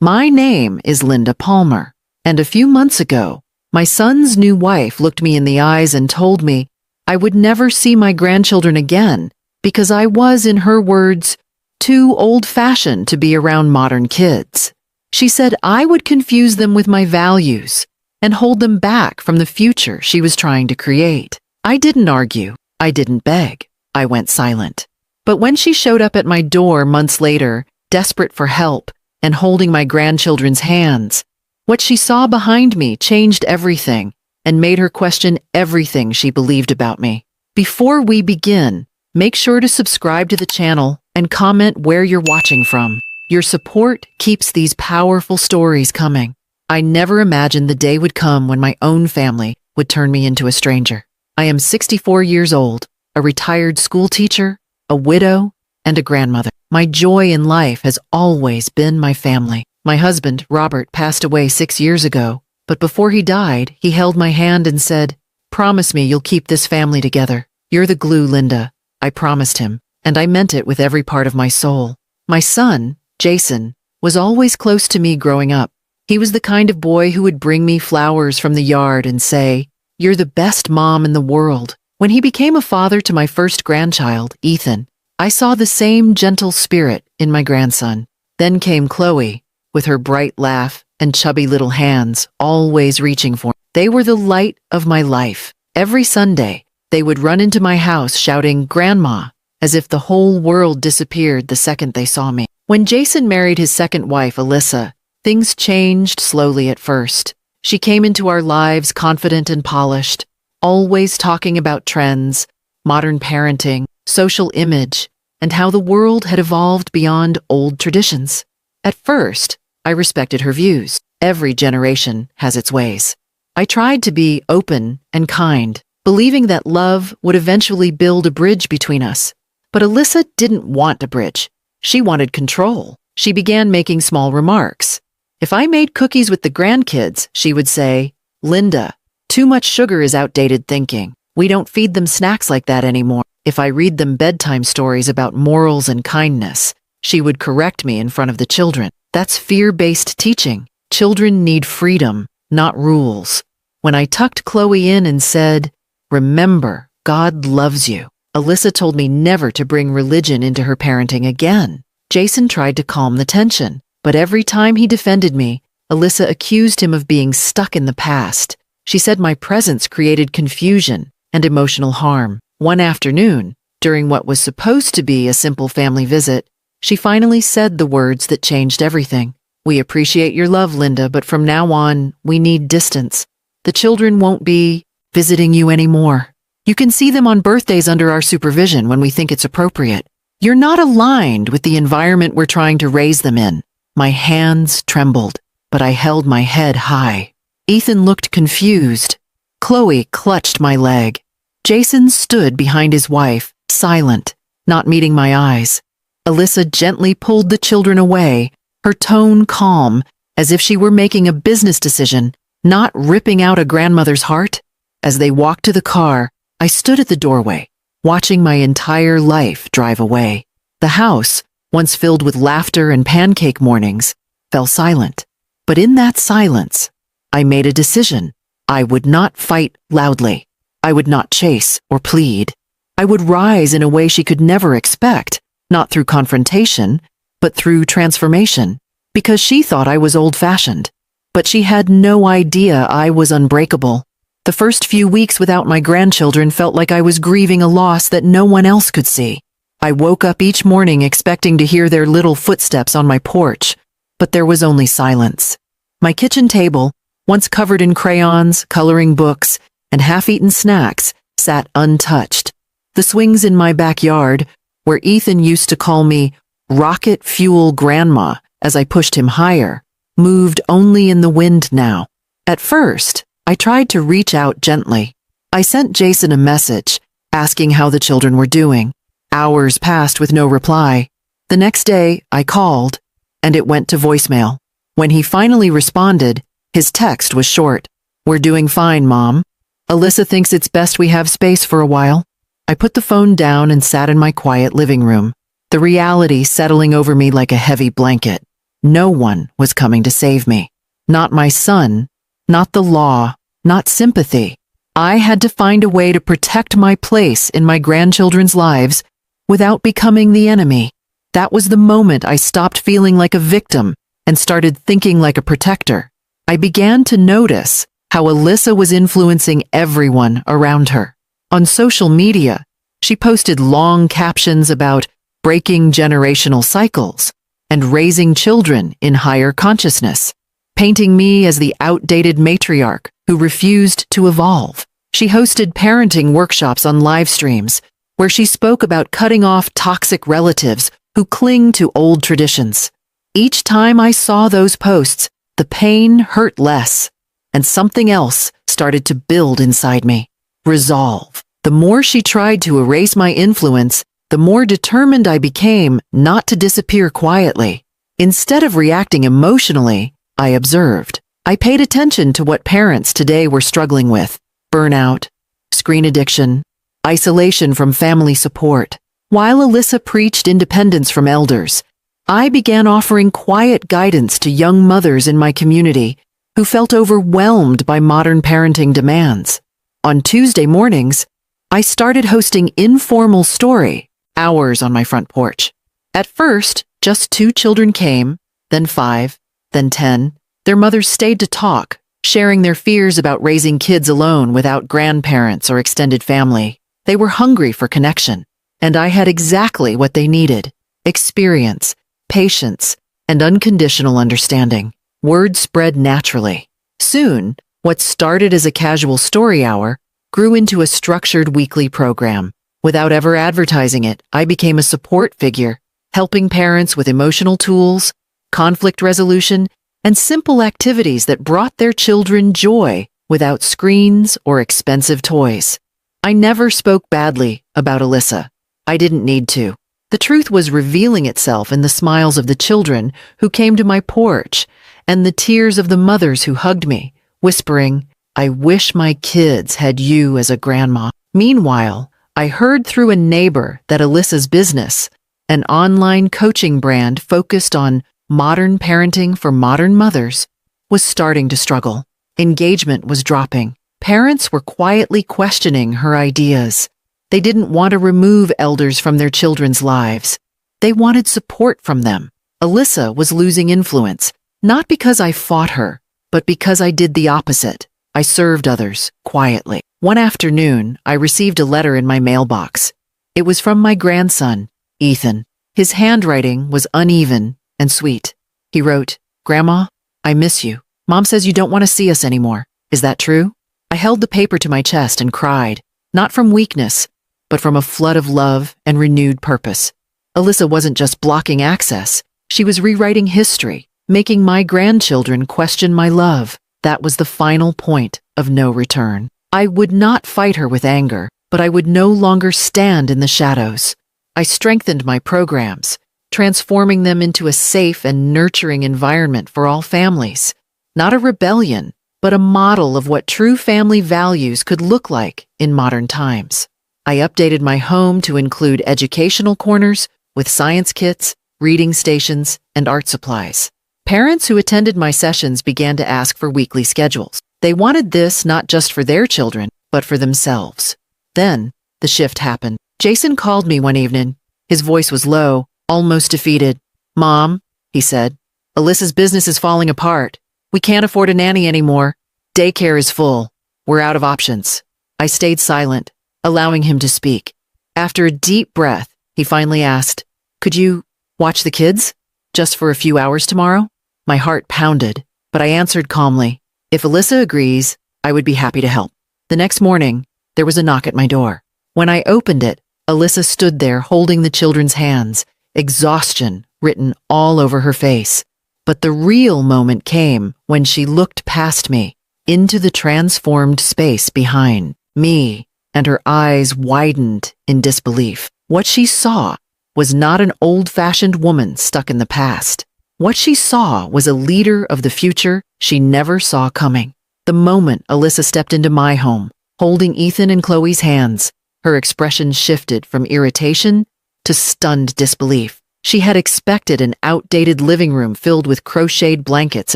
My name is Linda Palmer, and a few months ago, my son's new wife looked me in the eyes and told me I would never see my grandchildren again because I was, in her words, too old-fashioned to be around modern kids. She said I would confuse them with my values and hold them back from the future she was trying to create. I didn't argue. I didn't beg. I went silent. But when she showed up at my door months later, desperate for help and holding my grandchildren's hands, what she saw behind me changed everything and made her question everything she believed about me. Before we begin, make sure to subscribe to the channel and comment where you're watching from. Your support keeps these powerful stories coming. I never imagined the day would come when my own family would turn me into a stranger. I am 64 years old, a retired school teacher, a widow, and a grandmother. My joy in life has always been my family. My husband, Robert, passed away 6 years ago, but before he died, he held my hand and said, "Promise me you'll keep this family together. You're the glue, Linda." I promised him, and I meant it with every part of my soul. My son, Jason, was always close to me growing up. He was the kind of boy who would bring me flowers from the yard and say, "You're the best mom in the world." When he became a father to my first grandchild, Ethan, I saw the same gentle spirit in my grandson. Then came Chloe, with her bright laugh and chubby little hands, always reaching for me. They were the light of my life. Every Sunday, they would run into my house shouting, "Grandma," as if the whole world disappeared the second they saw me. When Jason married his second wife, Alyssa, things changed slowly at first. She came into our lives confident and polished, always talking about trends, modern parenting, social image, and how the world had evolved beyond old traditions. At first, I respected her views. Every generation has its ways. I tried to be open and kind, believing that love would eventually build a bridge between us. But Alyssa didn't want a bridge. She wanted control. She began making small remarks. If I made cookies with the grandkids, she would say, "Linda, too much sugar is outdated thinking. We don't feed them snacks like that anymore." If I read them bedtime stories about morals and kindness, she would correct me in front of the children. That's fear-based teaching. Children need freedom, not rules. When I tucked Chloe in and said, "Remember, God loves you," Alyssa told me never to bring religion into her parenting again. Jason tried to calm the tension, but every time he defended me, Alyssa accused him of being stuck in the past. She said my presence created confusion and emotional harm. One afternoon, during what was supposed to be a simple family visit, she finally said the words that changed everything. "We appreciate your love, Linda, but from now on, we need distance. The children won't be visiting you anymore. You can see them on birthdays under our supervision when we think it's appropriate. You're not aligned with the environment we're trying to raise them in." My hands trembled, but I held my head high. Ethan looked confused. Chloe clutched my leg. Jason stood behind his wife, silent, not meeting my eyes. Alyssa gently pulled the children away, her tone calm, as if she were making a business decision, not ripping out a grandmother's heart. As they walked to the car, I stood at the doorway, watching my entire life drive away. The house, once filled with laughter and pancake mornings, fell silent. But in that silence, I made a decision. I would not fight loudly. I would not chase or plead. I would rise in a way she could never expect, not through confrontation, but through transformation, because she thought I was old-fashioned. But she had no idea I was unbreakable. The first few weeks without my grandchildren felt like I was grieving a loss that no one else could see. I woke up each morning expecting to hear their little footsteps on my porch, but there was only silence. My kitchen table, once covered in crayons, coloring books, and half-eaten snacks, sat untouched. The swings in my backyard, where Ethan used to call me rocket fuel grandma as I pushed him higher, moved only in the wind now. At first, I tried to reach out gently. I sent Jason a message, asking how the children were doing. Hours passed with no reply. The next day, I called, and it went to voicemail. When he finally responded, his text was short. "We're doing fine, Mom. Alyssa thinks it's best we have space for a while." I put the phone down and sat in my quiet living room, the reality settling over me like a heavy blanket. No one was coming to save me. Not my son, not the law, not sympathy. I had to find a way to protect my place in my grandchildren's lives without becoming the enemy. That was the moment I stopped feeling like a victim and started thinking like a protector. I began to notice how Alyssa was influencing everyone around her. On social media, she posted long captions about breaking generational cycles and raising children in higher consciousness, painting me as the outdated matriarch who refused to evolve. She hosted parenting workshops on live streams where she spoke about cutting off toxic relatives who cling to old traditions. Each time I saw those posts, the pain hurt less, and something else started to build inside me. Resolve. The more she tried to erase my influence, the more determined I became not to disappear quietly. Instead of reacting emotionally, I observed. I paid attention to what parents today were struggling with: burnout, screen addiction, isolation from family support. While Alyssa preached independence from elders, I began offering quiet guidance to young mothers in my community who felt overwhelmed by modern parenting demands. On Tuesday mornings, I started hosting informal story hours on my front porch. At first, just 2 children came, then 5, then 10. Their mothers stayed to talk, sharing their fears about raising kids alone without grandparents or extended family. They were hungry for connection, and I had exactly what they needed: experience, patience, and unconditional understanding. Word spread naturally. Soon, what started as a casual story hour grew into a structured weekly program. Without ever advertising it, I became a support figure, helping parents with emotional tools, conflict resolution, and simple activities that brought their children joy without screens or expensive toys. I never spoke badly about Alyssa. I didn't need to. The truth was revealing itself in the smiles of the children who came to my porch and the tears of the mothers who hugged me, whispering, "I wish my kids had you as a grandma." Meanwhile, I heard through a neighbor that Alyssa's business, an online coaching brand focused on modern parenting for modern mothers, was starting to struggle. Engagement was dropping. Parents were quietly questioning her ideas. They didn't want to remove elders from their children's lives. They wanted support from them. Alyssa was losing influence, not because I fought her, but because I did the opposite. I served others quietly. One afternoon, I received a letter in my mailbox. It was from my grandson, Ethan. His handwriting was uneven and sweet. He wrote, "Grandma, I miss you. Mom says you don't want to see us anymore. Is that true?" I held the paper to my chest and cried, not from weakness, but from a flood of love and renewed purpose. Alyssa wasn't just blocking access. She was rewriting history, making my grandchildren question my love. That was the final point of no return. I would not fight her with anger, but I would no longer stand in the shadows. I strengthened my programs, transforming them into a safe and nurturing environment for all families. Not a rebellion, but a model of what true family values could look like in modern times. I updated my home to include educational corners with science kits, reading stations, and art supplies. Parents who attended my sessions began to ask for weekly schedules. They wanted this not just for their children, but for themselves. Then, the shift happened. Jason called me one evening. His voice was low, almost defeated. "Mom," he said, "Alyssa's business is falling apart. We can't afford a nanny anymore. Daycare is full. We're out of options." I stayed silent, allowing him to speak. After a deep breath, he finally asked, "Could you watch the kids? Just for a few hours tomorrow?" My heart pounded, but I answered calmly, "If Alyssa agrees, I would be happy to help." The next morning, there was a knock at my door. When I opened it, Alyssa stood there holding the children's hands, exhaustion written all over her face. But the real moment came when she looked past me, into the transformed space behind me, and her eyes widened in disbelief. What she saw was not an old-fashioned woman stuck in the past. What she saw was a leader of the future she never saw coming. The moment Alyssa stepped into my home, holding Ethan and Chloe's hands, her expression shifted from irritation to stunned disbelief. She had expected an outdated living room filled with crocheted blankets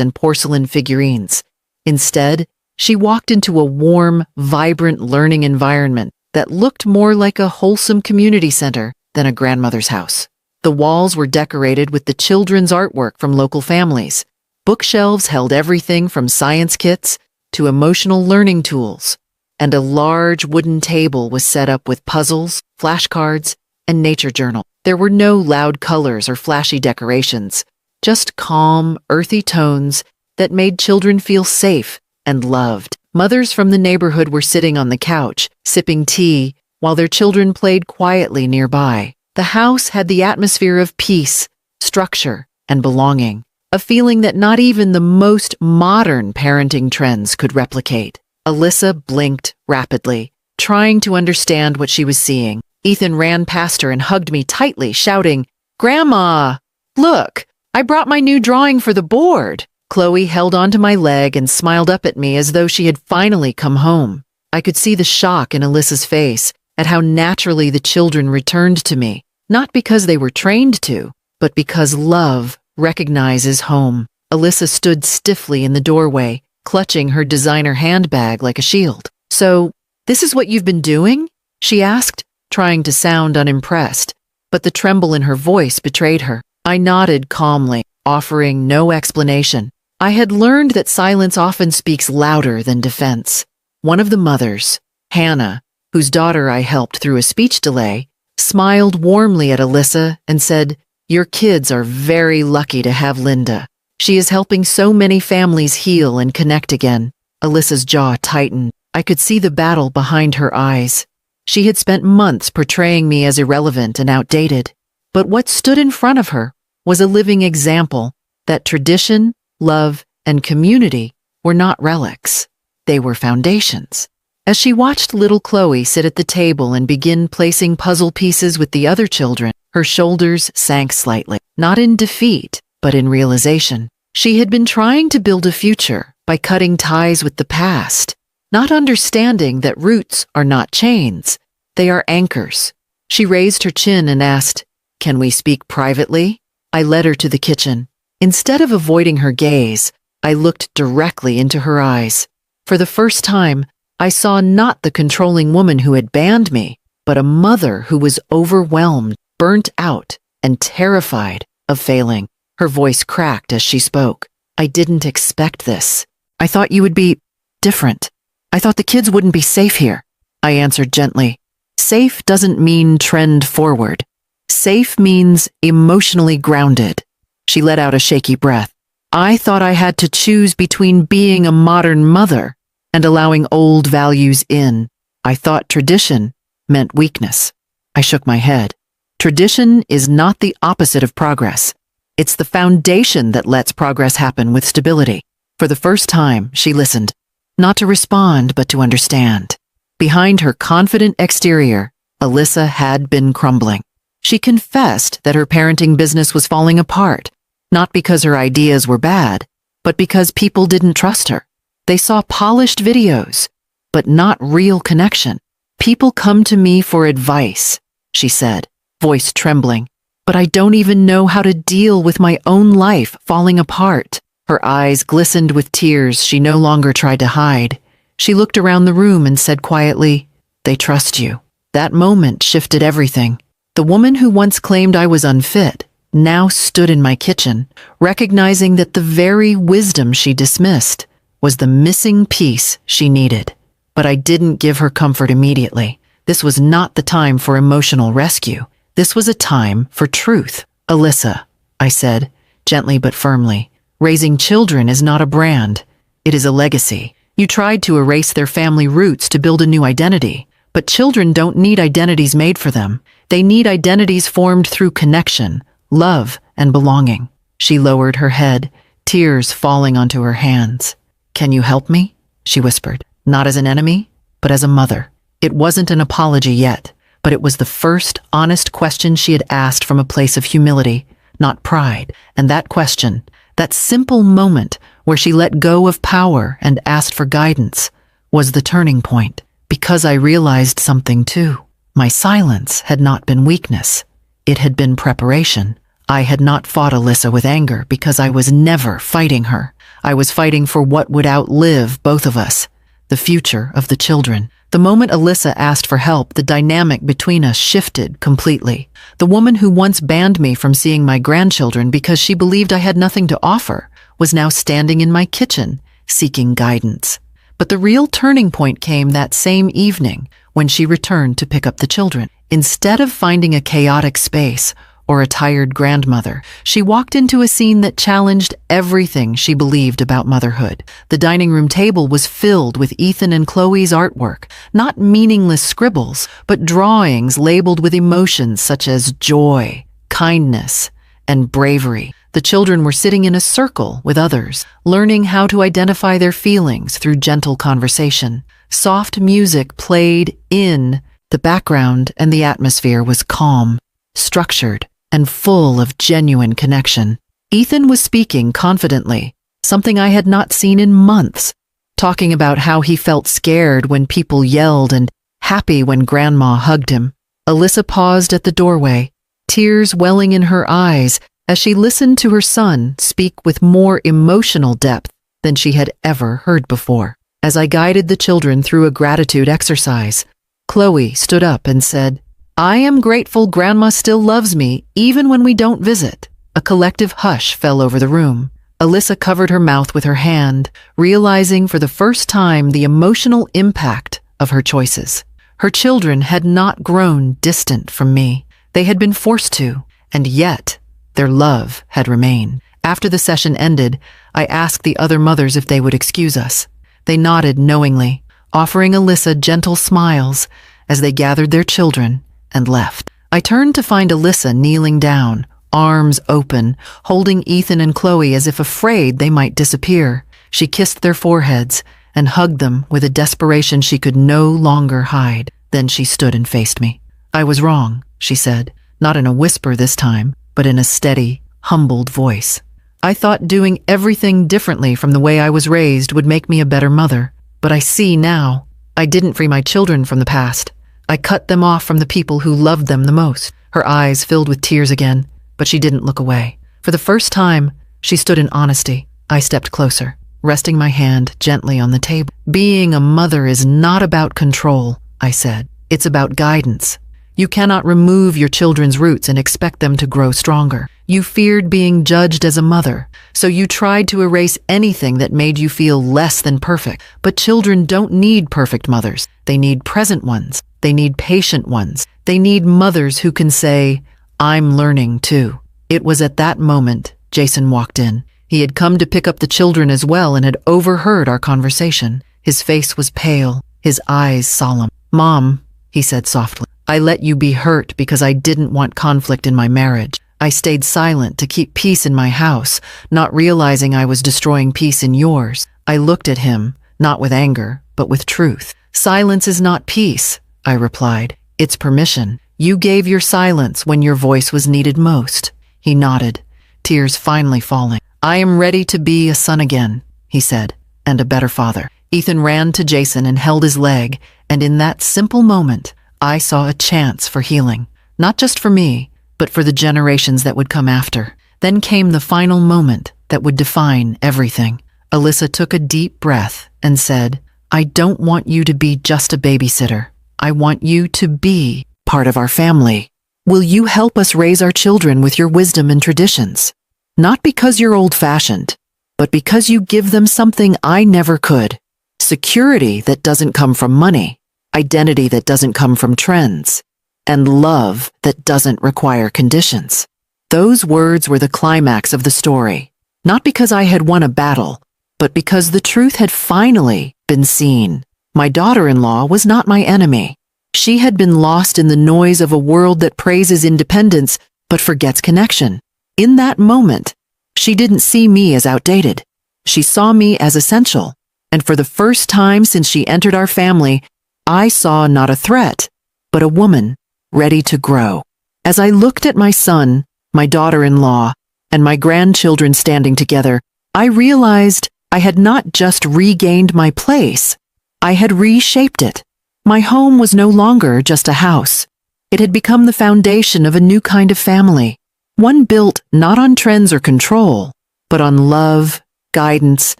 and porcelain figurines. Instead, she walked into a warm, vibrant learning environment that looked more like a wholesome community center than a grandmother's house. The walls were decorated with the children's artwork from local families. Bookshelves held everything from science kits to emotional learning tools, and a large wooden table was set up with puzzles, flashcards, and nature journal. There were no loud colors or flashy decorations, just calm, earthy tones that made children feel safe and loved. Mothers from the neighborhood were sitting on the couch, sipping tea, while their children played quietly nearby. The house had the atmosphere of peace, structure, and belonging, a feeling that not even the most modern parenting trends could replicate. Alyssa blinked rapidly, trying to understand what she was seeing. Ethan ran past her and hugged me tightly, shouting, "Grandma, look, I brought my new drawing for the board." Chloe held onto my leg and smiled up at me as though she had finally come home. I could see the shock in Alyssa's face at how naturally the children returned to me, not because they were trained to, but because love recognizes home. Alyssa stood stiffly in the doorway, clutching her designer handbag like a shield. "So, this is what you've been doing?" she asked, trying to sound unimpressed, but the tremble in her voice betrayed her. I nodded calmly, offering no explanation. I had learned that silence often speaks louder than defense. One of the mothers, Hannah, whose daughter I helped through a speech delay, smiled warmly at Alyssa and said, "Your kids are very lucky to have Linda. She is helping so many families heal and connect again." Alyssa's jaw tightened. I could see the battle behind her eyes. She had spent months portraying me as irrelevant and outdated, but what stood in front of her was a living example that tradition, love, and community were not relics. They were foundations. As she watched little Chloe sit at the table and begin placing puzzle pieces with the other children, her shoulders sank slightly, not in defeat, but in realization. She had been trying to build a future by cutting ties with the past, not understanding that roots are not chains, they are anchors. She raised her chin and asked, "Can we speak privately?" I led her to the kitchen. Instead of avoiding her gaze, I looked directly into her eyes. For the first time, I saw not the controlling woman who had banned me, but a mother who was overwhelmed, burnt out, and terrified of failing. Her voice cracked as she spoke. "I didn't expect this. I thought you would be different. I thought the kids wouldn't be safe here," I answered gently. Safe doesn't mean trend forward. Safe means emotionally grounded. She let out a shaky breath. I thought I had to choose between being a modern mother and allowing old values in. I thought tradition meant weakness. I shook my head. Tradition is not the opposite of progress. It's the foundation that lets progress happen with stability. For the first time, she listened, not to respond, but to understand. Behind her confident exterior, Alyssa had been crumbling. She confessed that her parenting business was falling apart, not because her ideas were bad, but because people didn't trust her. They saw polished videos, but not real connection. "People come to me for advice," she said, voice trembling, "but I don't even know how to deal with my own life falling apart." Her eyes glistened with tears she no longer tried to hide. She looked around the room and said quietly, "They trust you." That moment shifted everything. The woman who once claimed I was unfit now stood in my kitchen, recognizing that the very wisdom she dismissed was the missing piece she needed. But I didn't give her comfort immediately. This was not the time for emotional rescue. This was a time for truth. "Alyssa," I said, gently but firmly, "raising children is not a brand. It is a legacy. You tried to erase their family roots to build a new identity, but children don't need identities made for them. They need identities formed through connection, love, and belonging." She lowered her head, tears falling onto her hands. "Can you help me?" she whispered, not as an enemy, but as a mother. It wasn't an apology yet, but it was the first honest question she had asked from a place of humility, not pride. And that question, that simple moment where she let go of power and asked for guidance, was the turning point. Because I realized something too. My silence had not been weakness. It had been preparation. I had not fought Alyssa with anger because I was never fighting her. I was fighting for what would outlive both of us, the future of the children. The moment Alyssa asked for help, the dynamic between us shifted completely. The woman who once banned me from seeing my grandchildren because she believed I had nothing to offer was now standing in my kitchen, seeking guidance. But the real turning point came that same evening when she returned to pick up the children. Instead of finding a chaotic space or a tired grandmother, she walked into a scene that challenged everything she believed about motherhood. The dining room table was filled with Ethan and Chloe's artwork, not meaningless scribbles, but drawings labeled with emotions such as joy, kindness, and bravery. The children were sitting in a circle with others, learning how to identify their feelings through gentle conversation. Soft music played in the background, and the atmosphere was calm, structured, and full of genuine connection. Ethan was speaking confidently, something I had not seen in months, talking about how he felt scared when people yelled and happy when Grandma hugged him. Alyssa paused at the doorway, tears welling in her eyes as she listened to her son speak with more emotional depth than she had ever heard before. As I guided the children through a gratitude exercise, Chloe stood up and said, "I am grateful Grandma still loves me even when we don't visit." A collective hush fell over the room. Alyssa covered her mouth with her hand, realizing for the first time the emotional impact of her choices. Her children had not grown distant from me. They had been forced to, and yet their love had remained. After the session ended, I asked the other mothers if they would excuse us. They nodded knowingly, offering Alyssa gentle smiles as they gathered their children and left. I turned to find Alyssa kneeling down, arms open, holding Ethan and Chloe as if afraid they might disappear. She kissed their foreheads and hugged them with a desperation she could no longer hide. Then she stood and faced me. "I was wrong," she said, not in a whisper this time, but in a steady, humbled voice. "I thought doing everything differently from the way I was raised would make me a better mother, but I see now. I didn't free my children from the past. I cut them off from the people who loved them the most." Her eyes filled with tears again, but she didn't look away. For the first time, she stood in honesty. I stepped closer, resting my hand gently on the table. "Being a mother is not about control," I said. "It's about guidance. You cannot remove your children's roots and expect them to grow stronger. You feared being judged as a mother, so you tried to erase anything that made you feel less than perfect. But children don't need perfect mothers. They need present ones. They need patient ones. They need mothers who can say, 'I'm learning too.'" It was at that moment Jason walked in. He had come to pick up the children as well and had overheard our conversation. His face was pale, his eyes solemn. "Mom," he said softly, "I let you be hurt because I didn't want conflict in my marriage. I stayed silent to keep peace in my house, not realizing I was destroying peace in yours." I looked at him, not with anger, but with truth. "Silence is not peace," I replied. "It's permission. You gave your silence when your voice was needed most." He nodded, tears finally falling. "I am ready to be a son again," he said, "and a better father." Ethan ran to Jason and held his leg, and in that simple moment, I saw a chance for healing, not just for me, but for the generations that would come after. Then came the final moment that would define everything. Alyssa took a deep breath and said, "I don't want you to be just a babysitter. I want you to be part of our family. Will you help us raise our children with your wisdom and traditions? Not because you're old-fashioned, but because you give them something I never could. Security that doesn't come from money, identity that doesn't come from trends, and love that doesn't require conditions." Those words were the climax of the story, not because I had won a battle, but because the truth had finally been seen. My daughter-in-law was not my enemy. She had been lost in the noise of a world that praises independence but forgets connection. In that moment, she didn't see me as outdated. She saw me as essential, and for the first time since she entered our family, I saw not a threat, but a woman ready to grow. As I looked at my son, my daughter-in-law, and my grandchildren standing together, I realized I had not just regained my place, I had reshaped it. My home was no longer just a house. It had become the foundation of a new kind of family, One built not on trends or control, but on love, guidance,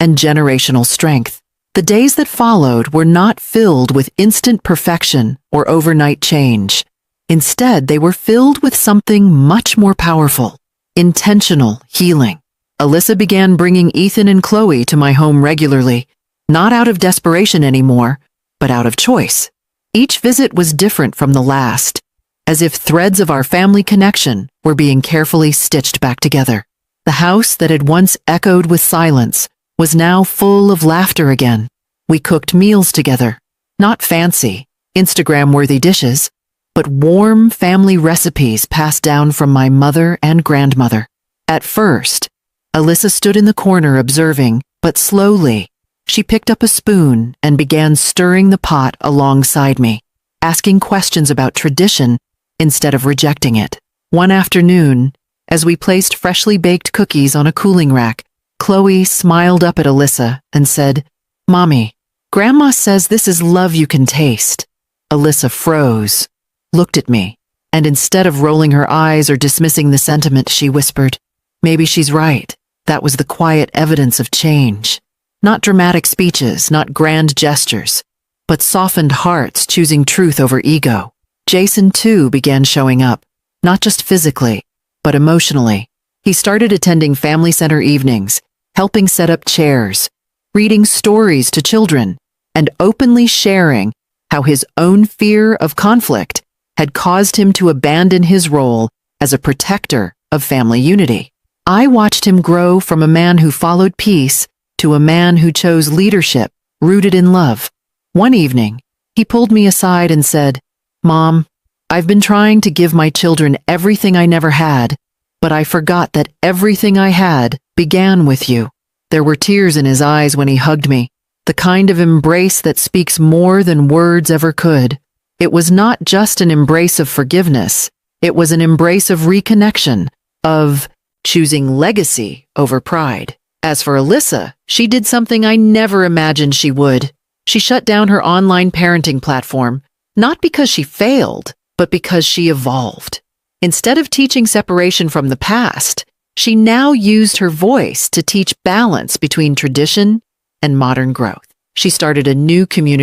and generational strength. The days that followed were not filled with instant perfection or overnight change. Instead, they were filled with something much more powerful: intentional healing. Alyssa began bringing Ethan and Chloe to my home regularly, not out of desperation anymore, but out of choice. Each visit was different from the last, as if threads of our family connection were being carefully stitched back together. The house that had once echoed with silence was now full of laughter again. We cooked meals together, not fancy, Instagram-worthy dishes, but warm family recipes passed down from my mother and grandmother. At first, Alyssa stood in the corner observing, but slowly, she picked up a spoon and began stirring the pot alongside me, asking questions about tradition instead of rejecting it. One afternoon, as we placed freshly baked cookies on a cooling rack, Chloe smiled up at Alyssa and said, "Mommy, Grandma says this is love you can taste." Alyssa froze, looked at me, and instead of rolling her eyes or dismissing the sentiment, she whispered, "Maybe she's right." That was the quiet evidence of change. Not dramatic speeches, not grand gestures, but softened hearts choosing truth over ego. Jason, too, began showing up, not just physically, but emotionally. He started attending family center evenings, helping set up chairs, reading stories to children, and openly sharing how his own fear of conflict had caused him to abandon his role as a protector of family unity. I watched him grow from a man who followed peace to a man who chose leadership rooted in love. One evening, he pulled me aside and said, "Mom, I've been trying to give my children everything I never had, but I forgot that everything I had began with you." There were tears in his eyes when he hugged me, the kind of embrace that speaks more than words ever could. It was not just an embrace of forgiveness, it was an embrace of reconnection, of choosing legacy over pride. As for Alyssa, she did something I never imagined she would. She shut down her online parenting platform, not because she failed, but because she evolved. Instead of teaching separation from the past, she now used her voice to teach balance between tradition and modern growth. She started a new community